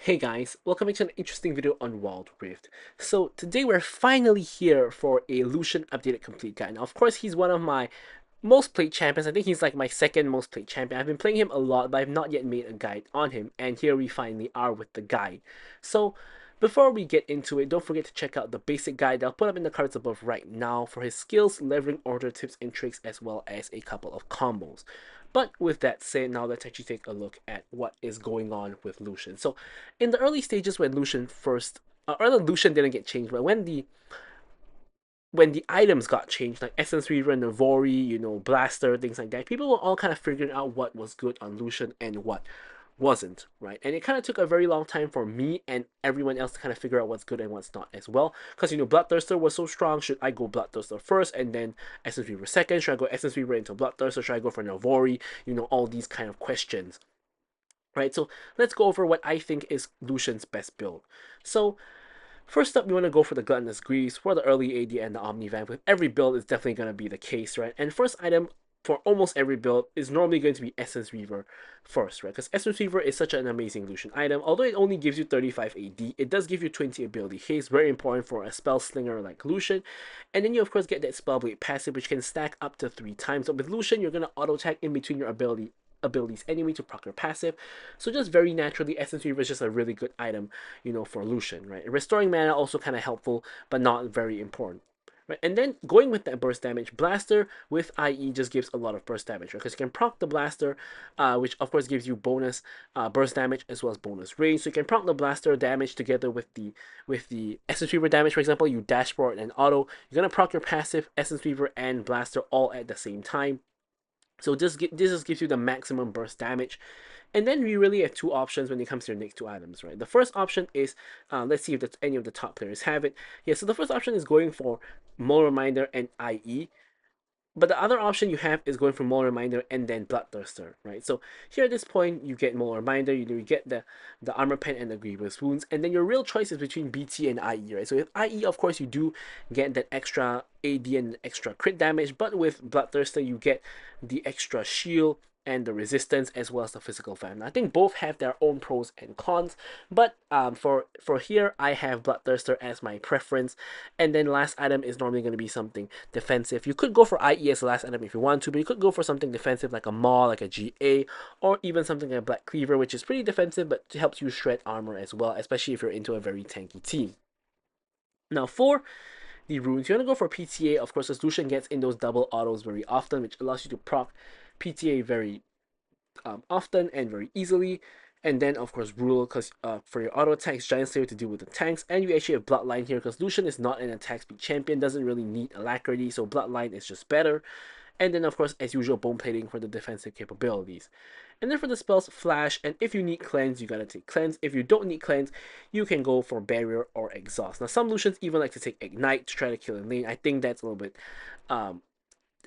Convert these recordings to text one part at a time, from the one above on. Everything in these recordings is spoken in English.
Hey guys, welcome back to an interesting video on Wild Rift. So today we're finally here for a Lucian updated complete guide. Now of course he's one of my most played champions. I think he's like my second most played champion. I've been playing him a lot, but I've not yet made a guide on him, and here we finally are with the guide. So before we get into it, don't forget to check out the basic guide that I'll put up in the cards above right now for his skills, leveling, order tips and tricks, as well as a couple of combos. But with that said, now let's actually take a look at what is going on with Lucian. So in the early stages when Lucian first, or the Lucian didn't get changed, but when the items got changed, like Essence Reaver, Navori, Blaster, things like that, people were all kind of figuring out what was good on Lucian and what wasn't, right? And it kind of took a very long time for me and everyone else to kind of figure out what's good and what's not as well. Because, Bloodthirster was so strong. Should I go Bloodthirster first and then Essence Reaver second? Should I go Essence Reaver into Bloodthirster? Should I go for Navori? All these kind of questions. Right, so let's go over what I think is Lucian's best build. So first up, we want to go for the Gluttonous Greaves for the early AD and the Omnivamp. With every build, is definitely going to be the case, right? And first item for almost every build is normally going to be Essence Reaver first, right? Because Essence Reaver is such an amazing Lucian item. Although it only gives you 35 AD, it does give you 20 ability haste, very important for a spell slinger like Lucian. And then you of course get that Spellblade passive, which can stack up to 3 times. So with Lucian, you're going to auto attack in between your abilities anyway to proc your passive. So just very naturally, Essence Reaver is just a really good item, for Lucian, right? Restoring mana also kind of helpful, but not very important. Right, and then going with that burst damage, Blaster with IE just gives a lot of burst damage, right? Because you can proc the Blaster, which of course gives you bonus burst damage as well as bonus range. So you can proc the Blaster damage together with the Essence Reaver damage. For example, you dashboard and auto. You're gonna proc your passive, Essence Reaver, and Blaster all at the same time. So this just gives you the maximum burst damage. And then we really have two options when it comes to your next two items, right? The first option is, let's see if any of the top players have it. Yeah, so the first option is going for Mole Reminder and IE. But the other option you have is going for Mole Reminder and then Bloodthirster, right? So here at this point, you get Mole Reminder, you get the Armor Pen and the Grievous Wounds, and then your real choice is between BT and IE, right? So with IE, of course, you do get that extra AD and extra crit damage, but with Bloodthirster, you get the extra shield and the resistance as well as the physical fan. I think both have their own pros and cons, but for here I have Bloodthirster as my preference, and then last item is normally going to be something defensive. You could go for IE as the last item if you want to, but you could go for something defensive like a Maw, like a GA, or even something like a Black Cleaver, which is pretty defensive but helps you shred armor as well, especially if you're into a very tanky team. Now for the runes, you want to go for PTA, of course, as Lucian gets in those double autos very often, which allows you to proc PTA very often and very easily. And then, of course, Rule, because for your auto attacks, Giant Slayer to deal with the tanks. And you actually have Bloodline here, because Lucian is not an attack speed champion, doesn't really need Alacrity, so Bloodline is just better. And then, of course, as usual, Bone Plating for the defensive capabilities. And then for the spells, Flash, and if you need Cleanse, you gotta take Cleanse. If you don't need Cleanse, you can go for Barrier or Exhaust. Now, some Lucians even like to take Ignite to try to kill in lane. I think that's a little bit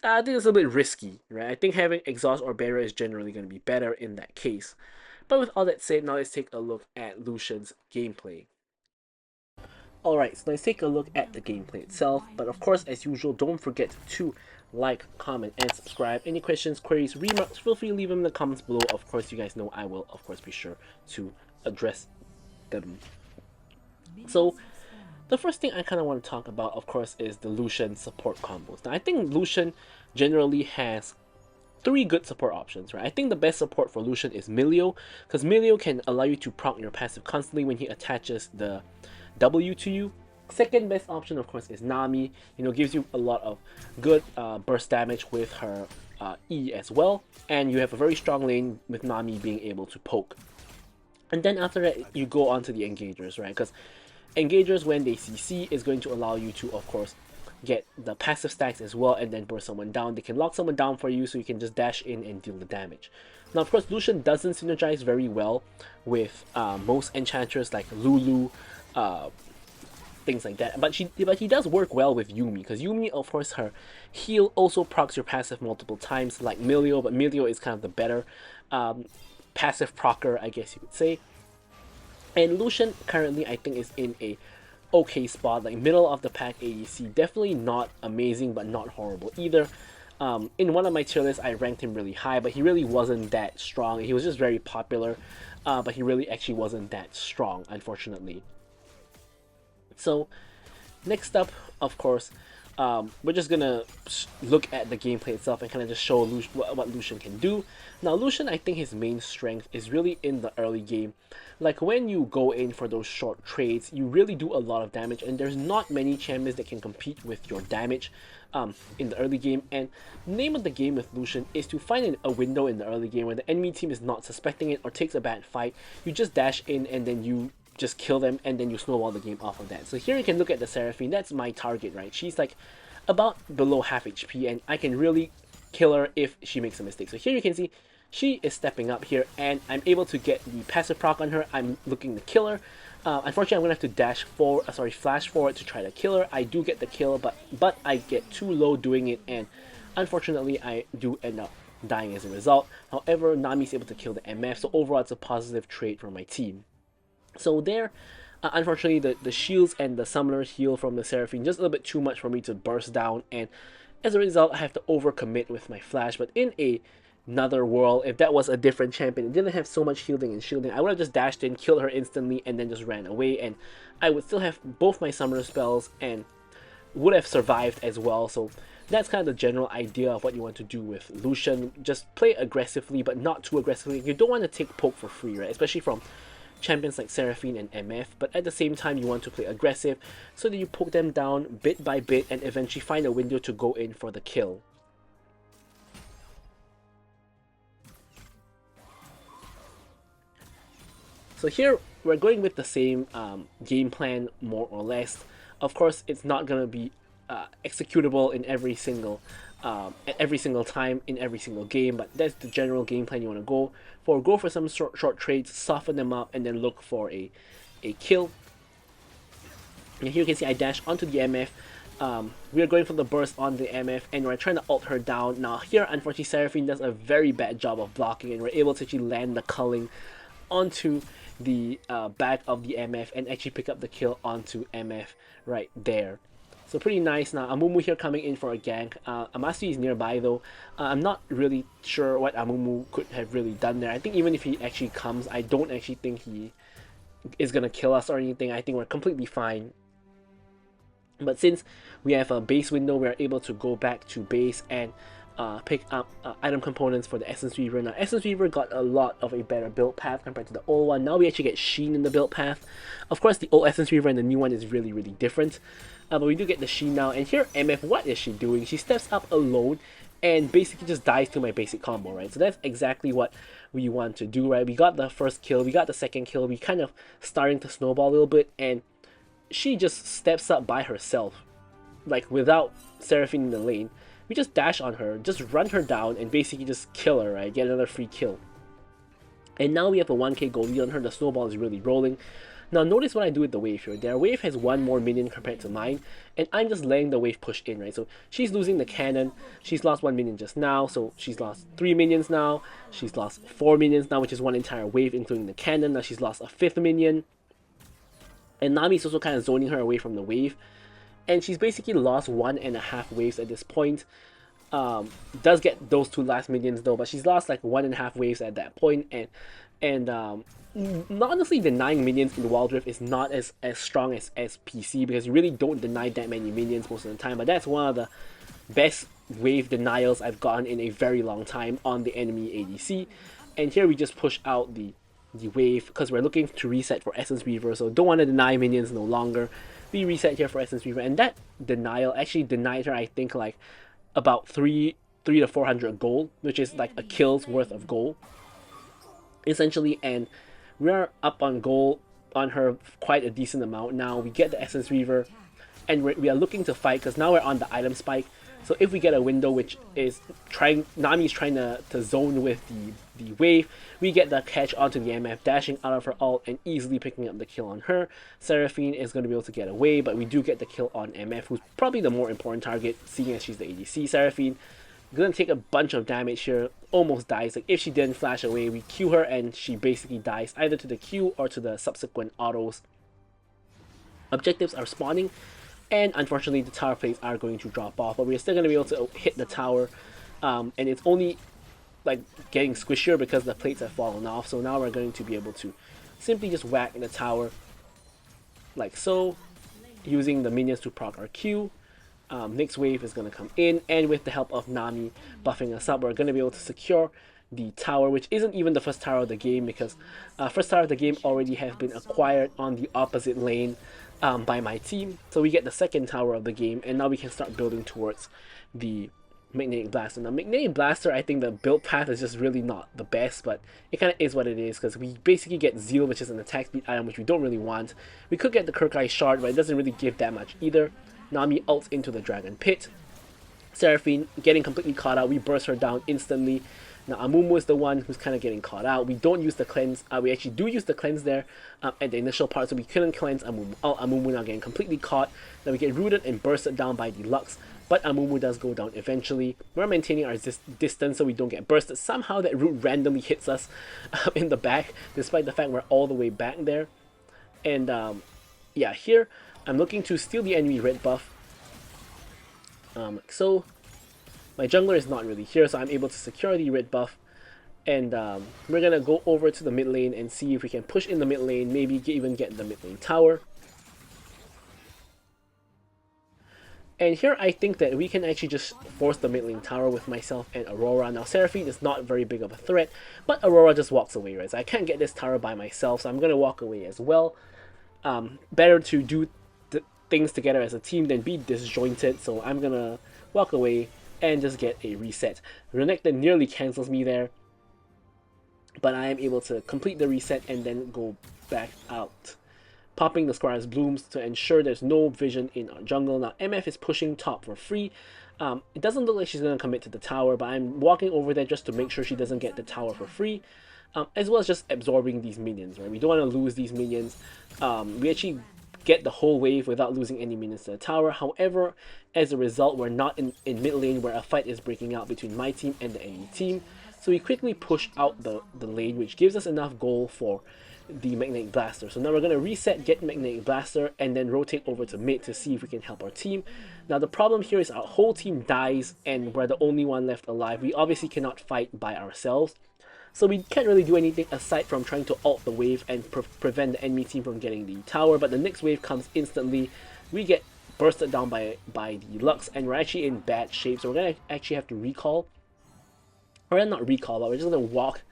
I think it's a little bit risky, right? I think having Exhaust or Barrier is generally going to be better in that case. But with all that said, now let's take a look at Lucian's gameplay. Alright, so let's take a look at the gameplay itself. But of course, as usual, don't forget to like, comment, and subscribe. Any questions, queries, remarks, feel free to leave them in the comments below. Of course, you guys know I will, of course, be sure to address them. So, the first thing I kind of want to talk about, of course, is the Lucian support combos. Now, I think Lucian generally has 3 good support options, right? I think the best support for Lucian is Milio, because Milio can allow you to proc your passive constantly when he attaches the W to you. Second best option, of course, is Nami. Gives you a lot of good burst damage with her E as well, and you have a very strong lane with Nami being able to poke. And then after that, you go on to the Engagers, right? Because Engagers, when they CC, is going to allow you to, of course, get the passive stacks as well and then burst someone down. They can lock someone down for you, so you can just dash in and deal the damage. Now, of course, Lucian doesn't synergize very well with most enchanters like Lulu, things like that. But he does work well with Yuumi, because Yuumi, of course, her heal also procs your passive multiple times like Milio, but Milio is kind of the better passive procker, I guess you could say. And Lucian currently, I think, is in a okay spot, like middle of the pack ADC. Definitely not amazing, but not horrible either. In one of my tier lists, I ranked him really high, but he really wasn't that strong. He was just very popular, but he really actually wasn't that strong, unfortunately. So next up, of course, we're just gonna look at the gameplay itself and kind of just show what Lucian can do. Now, Lucian, I think his main strength is really in the early game. Like when you go in for those short trades, you really do a lot of damage, and there's not many champions that can compete with your damage in the early game. And the name of the game with Lucian is to find a window in the early game where the enemy team is not suspecting it or takes a bad fight. You just dash in and then you just kill them, and then you snowball the game off of that. So here you can look at the Seraphine. That's my target, right? She's like about below half HP, and I can really kill her if she makes a mistake. So here you can see she is stepping up here, and I'm able to get the passive proc on her. I'm looking to kill her. Unfortunately, I'm gonna have to flash forward to try to kill her. I do get the kill, but I get too low doing it, and unfortunately, I do end up dying as a result. However, Nami's able to kill the MF, so overall, it's a positive trade for my team. So there, unfortunately, the shields and the summoners heal from the Seraphine just a little bit too much for me to burst down, and as a result, I have to overcommit with my flash. But in another world, if that was a different champion, it didn't have so much healing and shielding, I would have just dashed in, killed her instantly, and then just ran away, and I would still have both my summoner spells and would have survived as well. So that's kind of the general idea of what you want to do with Lucian. Just play aggressively, but not too aggressively. You don't want to take poke for free, right? Especially from champions like Seraphine and MF, but at the same time you want to play aggressive so that you poke them down bit by bit and eventually find a window to go in for the kill. So here we're going with the same game plan, more or less. Of course, it's not going to be executable in every single time in every single game, but that's the general game plan you want to go for. Go for some short trades, soften them up, and then look for a kill. And here you can see I dash onto the MF. We are going for the burst on the MF, and we're trying to ult her down. Now here, unfortunately, Seraphine does a very bad job of blocking, and we're able to actually land the culling onto the back of the MF and actually pick up the kill onto MF right there. So pretty nice. Now Amumu here coming in for a gank. Amasu is nearby though. I'm not really sure what Amumu could have really done there. I think even if he actually comes, I don't actually think he is gonna kill us or anything. I think we're completely fine. But since we have a base window, we are able to go back to base and pick up item components for the Essence Weaver. Now Essence Weaver got a lot of a better build path compared to the old one. Now we actually get Sheen in the build path. Of course, the old Essence Weaver and the new one is really different. But we do get the Sheen now, and here MF, what is she doing? She steps up alone and basically just dies to my basic combo, right? So that's exactly what we want to do, right? We got the first kill, we got the second kill, we kind of starting to snowball a little bit, and she just steps up by herself, like without Seraphine in the lane. We just dash on her, just run her down, and basically just kill her, right? Get another free kill. And now we have a 1k gold lead on her. The snowball is really rolling. Now notice what I do with the wave here. Their wave has one more minion compared to mine, and I'm just letting the wave push in, right? So she's losing the cannon. She's lost 1 minion just now, so she's lost 3 minions now. She's lost 4 minions now, which is one entire wave, including the cannon. Now she's lost a 5th minion. And Nami's also kind of zoning her away from the wave. And she's basically lost 1.5 waves at this point. Does get those 2 last minions though, but she's lost like 1.5 waves at that point, and honestly, denying minions in Wild Rift is not as strong as PC, because you really don't deny that many minions most of the time. But that's one of the best wave denials I've gotten in a very long time on the enemy ADC. And here we just push out the wave because we're looking to reset for Essence Weaver, so don't want to deny minions no longer. We reset here for Essence Weaver, and that denial actually denied her, I think, like about 300 to 400 gold, which is like a kill's worth of gold essentially. And we are up on gold on her quite a decent amount now. We get the Essence Weaver, and we are looking to fight because now we're on the item spike. So if we get a window which is Nami's trying to zone with the wave, we get the catch onto the MF, dashing out of her ult and easily picking up the kill on her. Seraphine is going to be able to get away, but we do get the kill on MF, who's probably the more important target, seeing as she's the ADC. Seraphine gonna take a bunch of damage here, almost dies. Like if she didn't flash away, we Q her and she basically dies either to the Q or to the subsequent autos. Objectives are spawning, and unfortunately the tower plates are going to drop off, but we're still going to be able to hit the tower and it's only like getting squishier because the plates have fallen off. So now we're going to be able to simply just whack in the tower like so, using the minions to proc our Q. Next wave is going to come in, and with the help of Nami buffing us up, we're going to be able to secure the tower, which isn't even the first tower of the game, because first tower of the game already has been acquired on the opposite lane by my team. So we get the second tower of the game, and now we can start building towards the Magnetic Blaster. Now, Magnetic Blaster, I think the build path is just really not the best, but it kind of is what it is, because we basically get Zeal, which is an attack speed item, which we don't really want. We could get the Kirkai Shard, but it doesn't really give that much either. Nami ults into the Dragon Pit. Seraphine getting completely caught out. We burst her down instantly. Now Amumu is the one who's kind of getting caught out. We don't use the cleanse. We actually do use the cleanse there at the initial part, so we couldn't cleanse Amumu. Amumu now getting completely caught. Now we get rooted and bursted down by the Lux, but Amumu does go down eventually. We're maintaining our distance so we don't get bursted. Somehow that root randomly hits us in the back, despite the fact we're all the way back there. And yeah, here I'm looking to steal the enemy red buff. So my jungler is not really here, so I'm able to secure the red buff. And we're gonna go over to the mid lane and see if we can push in the mid lane, maybe even get the mid lane tower. And here I think that we can actually just force the mid lane tower with myself and Aurora. Now Seraphine is not very big of a threat, but Aurora just walks away, right? So I can't get this tower by myself, so I'm gonna walk away as well. Better to do things together as a team than be disjointed, so I'm gonna walk away and just get a reset. Renekton nearly cancels me there, but I am able to complete the reset and then go back out, popping the Squire's Blooms to ensure there's no vision in our jungle. Now MF is pushing top for free. It doesn't look like she's going to commit to the tower, but I'm walking over there just to make sure she doesn't get the tower for free, as well as just absorbing these minions, right? We don't want to lose these minions. We actually get the whole wave without losing any minions to the tower. However, as a result, we're not in mid lane where a fight is breaking out between my team and the enemy team. So we quickly push out the lane, which gives us enough gold for the Magnetic Blaster. So now we're going to reset, get Magnetic Blaster, and then rotate over to mid to see if we can help our team. Now the problem here is our whole team dies and we're the only one left alive. We obviously cannot fight by ourselves, so we can't really do anything aside from trying to ult the wave and prevent the enemy team from getting the tower. But the next wave comes instantly. We get bursted down by the Lux, and we're actually in bad shape. So we're going to actually have to recall. Or not recall, but we're just going to walk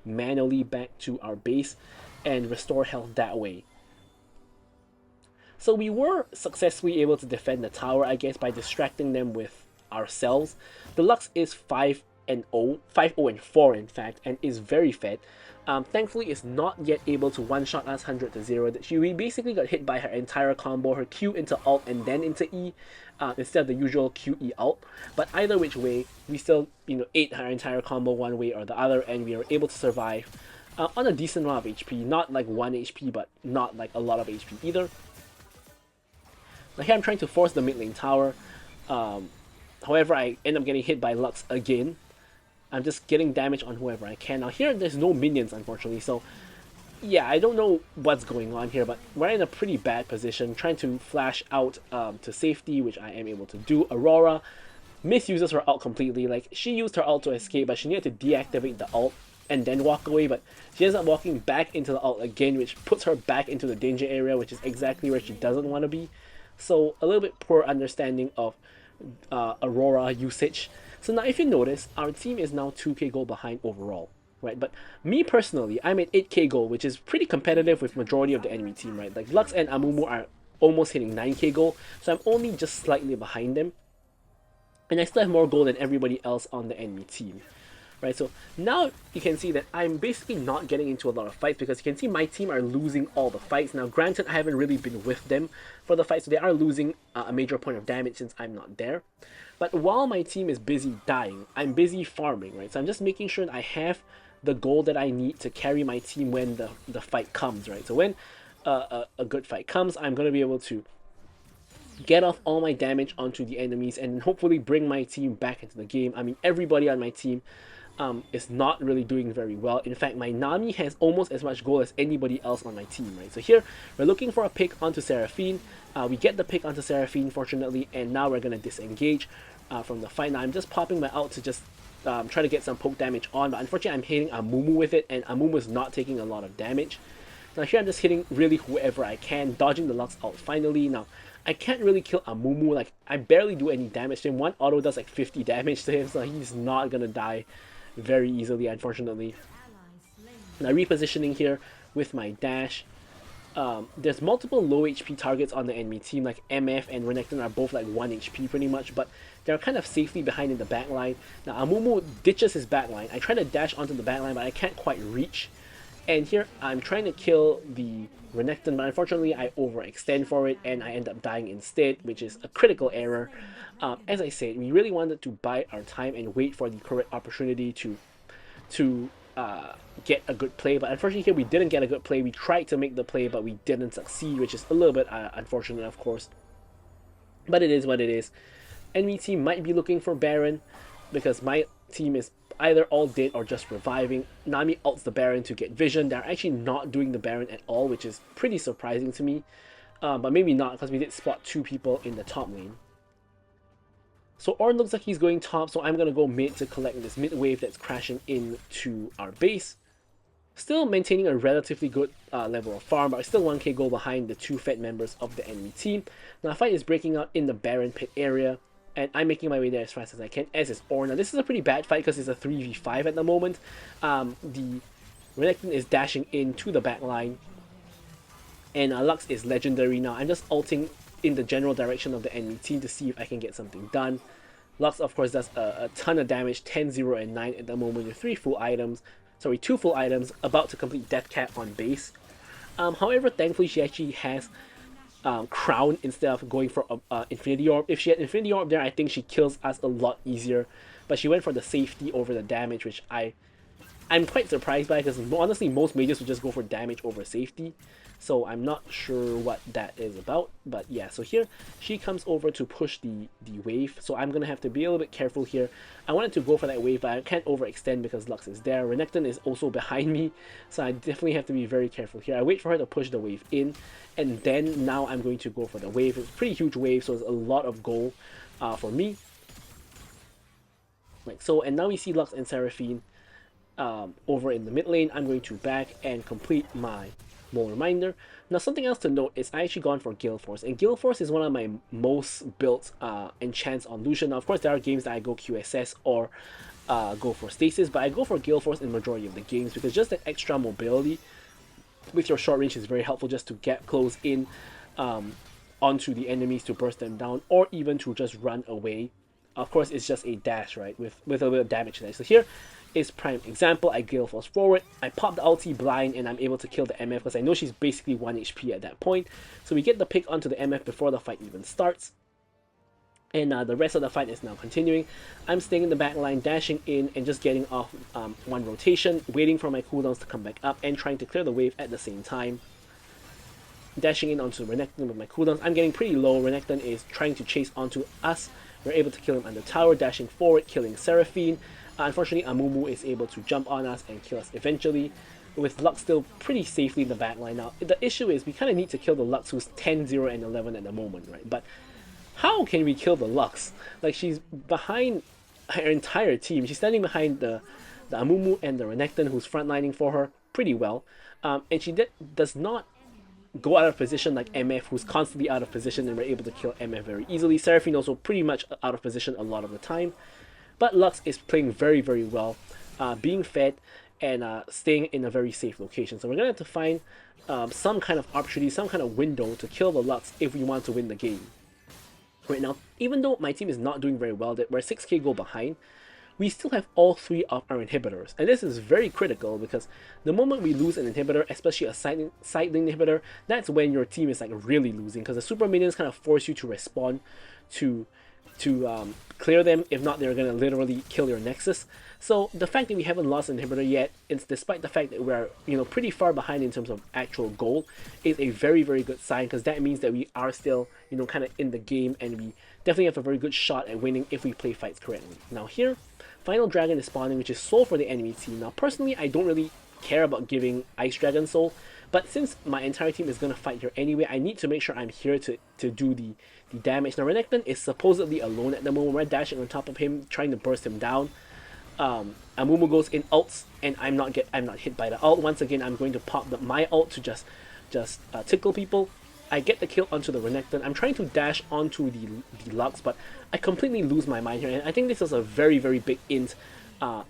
manually back to our base and restore health that way. So we were successfully able to defend the tower, I guess, by distracting them with ourselves. The Lux is 5-0, 5-0-4 in fact, and is very fed. Thankfully, is not yet able to one-shot us 100-0. We basically got hit by her entire combo, her Q into ult and then into E, instead of the usual QE ult. But either which way, we still, ate her entire combo one way or the other, and we were able to survive on a decent amount of HP. Not like 1 HP, but not like a lot of HP either. Now here I'm trying to force the mid lane tower. However, I end up getting hit by Lux again. I'm just getting damage on whoever I can. Now here there's no minions, unfortunately, so yeah, I don't know what's going on here, but we're in a pretty bad position, trying to flash out to safety, which I am able to do. Aurora misuses her ult completely. Like, she used her ult to escape, but she needed to deactivate the ult and then walk away, but she ends up walking back into the ult again, which puts her back into the danger area, which is exactly where she doesn't want to be. So a little bit poor understanding of Aurora usage. So now if you notice, our team is now 2k gold behind overall, right? But me personally, I'm at 8k gold, which is pretty competitive with majority of the enemy team, right? Like Lux and Amumu are almost hitting 9k gold, so I'm only just slightly behind them. And I still have more gold than everybody else on the enemy team, right? So now you can see that I'm basically not getting into a lot of fights, because you can see my team are losing all the fights. Now granted, I haven't really been with them for the fight, so they are losing a major point of damage since I'm not there. But while my team is busy dying, I'm busy farming, right? So I'm just making sure that I have the gold that I need to carry my team when the fight comes, right? So when a good fight comes, I'm going to be able to get off all my damage onto the enemies and hopefully bring my team back into the game. I mean, everybody on my team is not really doing very well. In fact, my Nami has almost as much gold as anybody else on my team, right? So here, we're looking for a pick onto Seraphine. We get the pick onto Seraphine, fortunately, and now we're going to disengage. from the fight. Now I'm just popping my ult to just try to get some poke damage on, but unfortunately I'm hitting Amumu with it, and Amumu is not taking a lot of damage. Now here I'm just hitting really whoever I can, dodging the Lux ult finally. Now I can't really kill Amumu, like I barely do any damage to him. One auto does like 50 damage to him, so he's not gonna die very easily, unfortunately. Now repositioning here with my dash. There's multiple low HP targets on the enemy team, like MF and Renekton are both like 1 HP pretty much, but they're kind of safely behind in the backline. Now Amumu ditches his backline. I try to dash onto the backline, but I can't quite reach. And here I'm trying to kill the Renekton, but unfortunately I overextend for it and I end up dying instead, which is a critical error. As I said, we really wanted to bide our time and wait for the correct opportunity to get a good play, but unfortunately here we didn't get a good play. We tried to make the play, but we didn't succeed, which is a little bit unfortunate, of course. But it is what it is. Enemy team might be looking for Baron, because my team is either all dead or just reviving. Nami ults the Baron to get vision. They're actually not doing the Baron at all, which is pretty surprising to me. But maybe not, because we did spot 2 people in the top lane. So Ornn looks like he's going top, so I'm going to go mid to collect this mid wave that's crashing into our base. Still maintaining a relatively good level of farm, but still 1k gold behind the 2 fed members of the enemy team. Now, a fight is breaking out in the Baron pit area, and I'm making my way there as fast as I can, as is Ornn. Now, this is a pretty bad fight because it's a 3v5 at the moment. The Renekton is dashing into the back line, and Lux is legendary now. I'm just ulting in the general direction of the enemy team to see if I can get something done. Lux, of course, does a ton of damage, 10, 0, and 9 at the moment with 2 full items, about to complete death cap on base. However, thankfully, she actually has Crown instead of going for Infinity Orb. If she had Infinity Orb there, I think she kills us a lot easier, but she went for the safety over the damage, which I'm quite surprised by, because honestly, most mages would just go for damage over safety. So I'm not sure what that is about, but yeah, so here she comes over to push the wave, so I'm gonna have to be a little bit careful here. I wanted to go for that wave, but I can't overextend because Lux is there. Renekton is also behind me, so I definitely have to be very careful here. I wait for her to push the wave in, and then now I'm going to go for the wave. It's a pretty huge wave, so it's a lot of gold for me. Like so, and now we see Lux and Seraphine over in the mid lane. I'm going to back and complete my Mole Reminder. Now, something else to note is I actually gone for Gale Force, and Gale Force is one of my most built enchants on Lucian. Now, of course, there are games that I go QSS or go for Stasis, but I go for Gale Force in the majority of the games because just that extra mobility with your short range is very helpful, just to get close in onto the enemies to burst them down, or even to just run away. Of course, it's just a dash, right, with a little bit of damage there. So here is prime example. I Gale Force forward, I pop the ulti blind, and I'm able to kill the MF because I know she's basically 1 HP at that point. So we get the pick onto the MF before the fight even starts. And the rest of the fight is now continuing. I'm staying in the back line, dashing in and just getting off one rotation, waiting for my cooldowns to come back up and trying to clear the wave at the same time. Dashing in onto Renekton with my cooldowns. I'm getting pretty low. Renekton is trying to chase onto us. We're able to kill him under tower, dashing forward, killing Seraphine. Unfortunately, Amumu is able to jump on us and kill us eventually, with Lux still pretty safely in the backline. Now, the issue is we kind of need to kill the Lux, who's 10, 0, and 11 at the moment, right? But how can we kill the Lux? Like, she's behind her entire team. She's standing behind the Amumu and the Renekton, who's frontlining for her pretty well. And she does not go out of position like MF, who's constantly out of position, and we're able to kill MF very easily. Seraphine also pretty much out of position a lot of the time. But Lux is playing very, very well, being fed and staying in a very safe location. So we're going to have to find some kind of opportunity, some kind of window to kill the Lux if we want to win the game. Right now, even though my team is not doing very well, that we're 6k goal behind, we still have all 3 of our inhibitors. And this is very critical because the moment we lose an inhibitor, especially a side lane inhibitor, that's when your team is like really losing, because the super minions kind of force you to respond to clear them. If not, they're gonna literally kill your nexus. So the fact that we haven't lost an inhibitor yet, it's despite the fact that we're pretty far behind in terms of actual goal, is a very, very good sign, because that means that we are still kind of in the game, and we definitely have a very good shot at winning if we play fights correctly. Now here, Final Dragon is spawning, which is soul for the enemy team. Now personally, I don't really care about giving Ice Dragon soul, But since my entire team is going to fight here anyway, I need to make sure I'm here to do the damage. Now Renekton is supposedly alone at the moment. We're dashing on top of him, trying to burst him down. Amumu goes in ults, and I'm not hit by the ult. Once again, I'm going to pop my ult to just tickle people. I get the kill onto the Renekton. I'm trying to dash onto the Lux, but I completely lose my mind here. And I think this is a very, very big int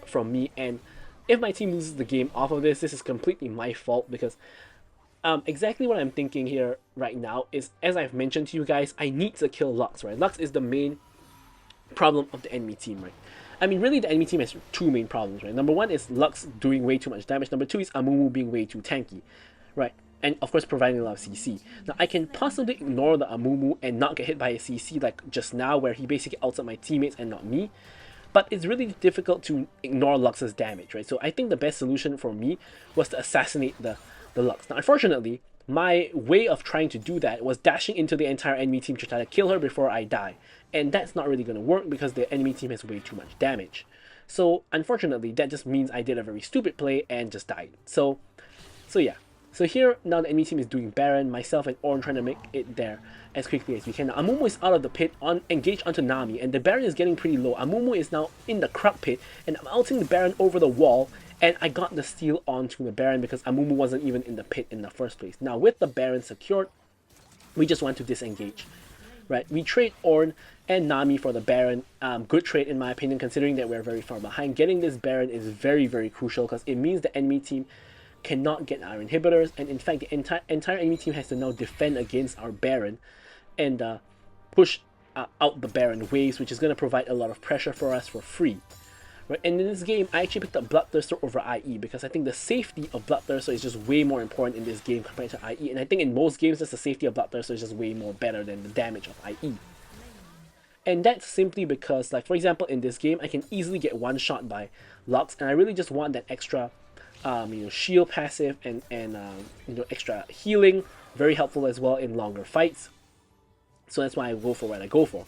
from me. And if my team loses the game off of this is completely my fault, because exactly what I'm thinking here right now is, as I've mentioned to you guys, I need to kill Lux, right? Lux is the main problem of the enemy team, right? I mean, really, the enemy team has two main problems, right? Number one is Lux doing way too much damage. Number two is Amumu being way too tanky, right? And of course, providing a lot of CC. Now, I can possibly ignore the Amumu and not get hit by a CC like just now, where he basically outs my teammates and not me. But it's really difficult to ignore Lux's damage, right? So I think the best solution for me was to assassinate the Lux. Now, unfortunately, my way of trying to do that was dashing into the entire enemy team to try to kill her before I die. And that's not really going to work because the enemy team has way too much damage. So, unfortunately, that just means I did a very stupid play and just died. So yeah. So here, now the enemy team is doing Baron, myself and Ornn trying to make it there as quickly as we can. Now, Amumu is out of the pit, engaged onto Nami, and the Baron is getting pretty low. Amumu is now in the Krug pit, and I'm outing the Baron over the wall, and I got the steal onto the Baron because Amumu wasn't even in the pit in the first place. Now, with the Baron secured, we just want to disengage. Right, we trade Ornn and Nami for the Baron. Good trade in my opinion, considering that we're very far behind. Getting this Baron is very, very crucial because it means the enemy team cannot get our inhibitors, and in fact the entire enemy team has to now defend against our Baron and push out the Baron waves, which is going to provide a lot of pressure for us for free. Right? And in this game, I actually picked up Bloodthirster over IE because I think the safety of Bloodthirster is just way more important in this game compared to IE, and I think in most games just the safety of Bloodthirster is just way more better than the damage of IE. And that's simply because, like for example, in this game, I can easily get one shot by Lux, and I really just want that extra shield passive and extra healing, very helpful as well in longer fights. So that's why I go for what I go for.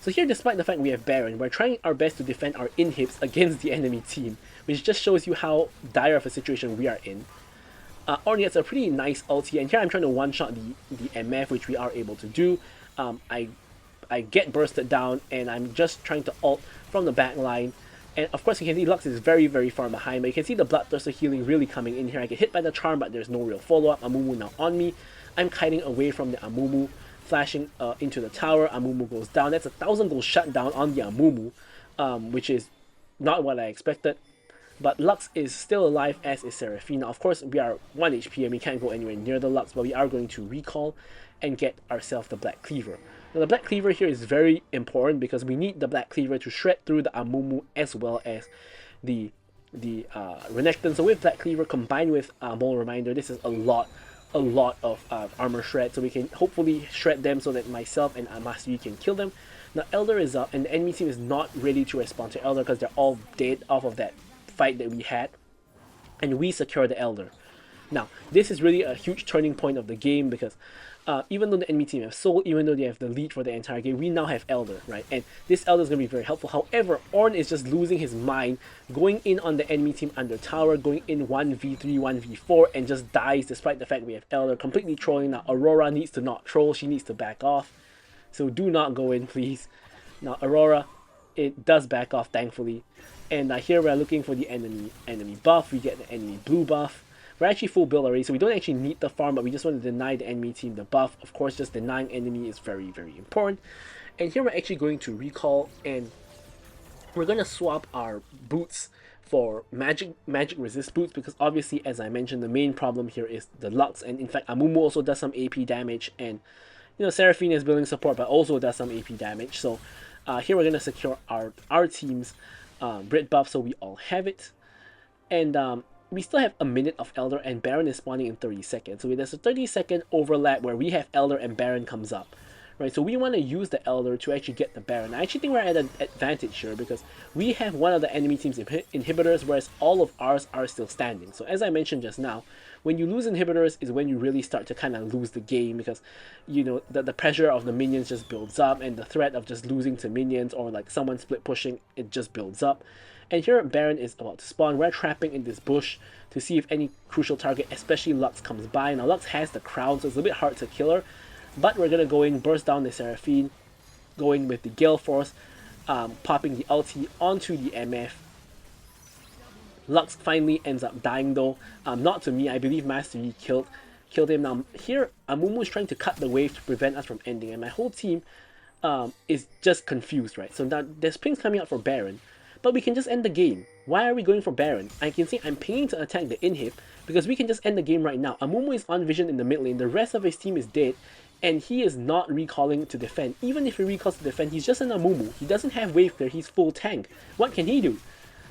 So here, despite the fact we have Baron, we're trying our best to defend our inhibs against the enemy team, which just shows you how dire of a situation we are in. Ornn gets a pretty nice ulti, and here I'm trying to one-shot the MF, which we are able to do. I get bursted down, and I'm just trying to ult from the back line. And of course you can see Lux is very, very far behind, but you can see the Bloodthirster healing really coming in here. I get hit by the charm, but there's no real follow-up. Amumu now on me. I'm kiting away from the Amumu, flashing into the tower. Amumu goes down. That's a 1,000 gold shutdown on the Amumu, which is not what I expected. But Lux is still alive, as is Seraphina. Of course, we are 1 HP and we can't go anywhere near the Lux, but we are going to recall and get ourselves the Black Cleaver. Now, the Black Cleaver here is very important because we need the Black Cleaver to shred through the Amumu as well as the Renekton. So with Black Cleaver combined with Mole Reminder, this is a lot of armor shred. So we can hopefully shred them so that myself and Mastery can kill them. Now Elder is up, and the enemy team is not ready to respond to Elder because they're all dead off of that fight that we had, and we secure the Elder. Now this is really a huge turning point of the game because even though the enemy team have Soul, even though they have the lead for the entire game, we now have Elder, right? And this Elder is going to be very helpful. However, Ornn is just losing his mind, going in on the enemy team under tower, going in 1v3, 1v4, and just dies despite the fact we have Elder, completely trolling. Now Aurora needs to not troll, she needs to back off. So do not go in, please. Now Aurora, it does back off, thankfully. And here we're looking for the enemy buff. We get the enemy blue buff. We're actually full build already, so we don't actually need the farm, but we just want to deny the enemy team the buff. Of course, just denying enemy is very, very important. And here we're actually going to recall, and we're going to swap our boots for magic resist boots, because obviously, as I mentioned, the main problem here is the Lux. And in fact, Amumu also does some AP damage, and Seraphina is building support, but also does some AP damage. So here we're going to secure our team's Brit buff, so we all have it. And we still have a minute of Elder, and Baron is spawning in 30 seconds. So there's a 30-second overlap where we have Elder and Baron comes up. Right, so we want to use the Elder to actually get the Baron. I actually think we're at an advantage here because we have one of the enemy team's inhibitors, whereas all of ours are still standing. So as I mentioned just now, when you lose inhibitors is when you really start to kind of lose the game, because the pressure of the minions just builds up, and the threat of just losing to minions or like someone split pushing, it just builds up. And here Baron is about to spawn. We're trapping in this bush to see if any crucial target, especially Lux, comes by. Now Lux has the crown, so it's a bit hard to kill her. But we're gonna go in, burst down the Seraphine, going with the Gale Force, popping the ulti onto the MF. Lux finally ends up dying though, not to me. I believe Master Yi killed him. Now here, Amumu is trying to cut the wave to prevent us from ending, and my whole team is just confused, right? So now there's pings coming out for Baron, but we can just end the game. Why are we going for Baron? I can see I'm pinging to attack the inhib because we can just end the game right now. Amumu is on vision in the mid lane, the rest of his team is dead, and he is not recalling to defend. Even if he recalls to defend, he's just an Amumu. He doesn't have wave clear, he's full tank. What can he do?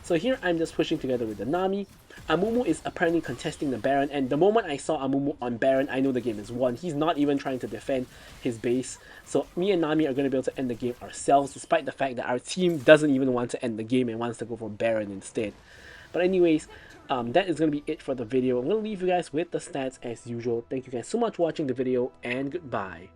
So here I'm just pushing together with the Nami. Amumu is apparently contesting the Baron, and the moment I saw Amumu on Baron, I know the game is won. He's not even trying to defend his base. So me and Nami are going to be able to end the game ourselves, despite the fact that our team doesn't even want to end the game and wants to go for Baron instead. But anyways, that is going to be it for the video. I'm going to leave you guys with the stats as usual. Thank you guys so much for watching the video, and goodbye.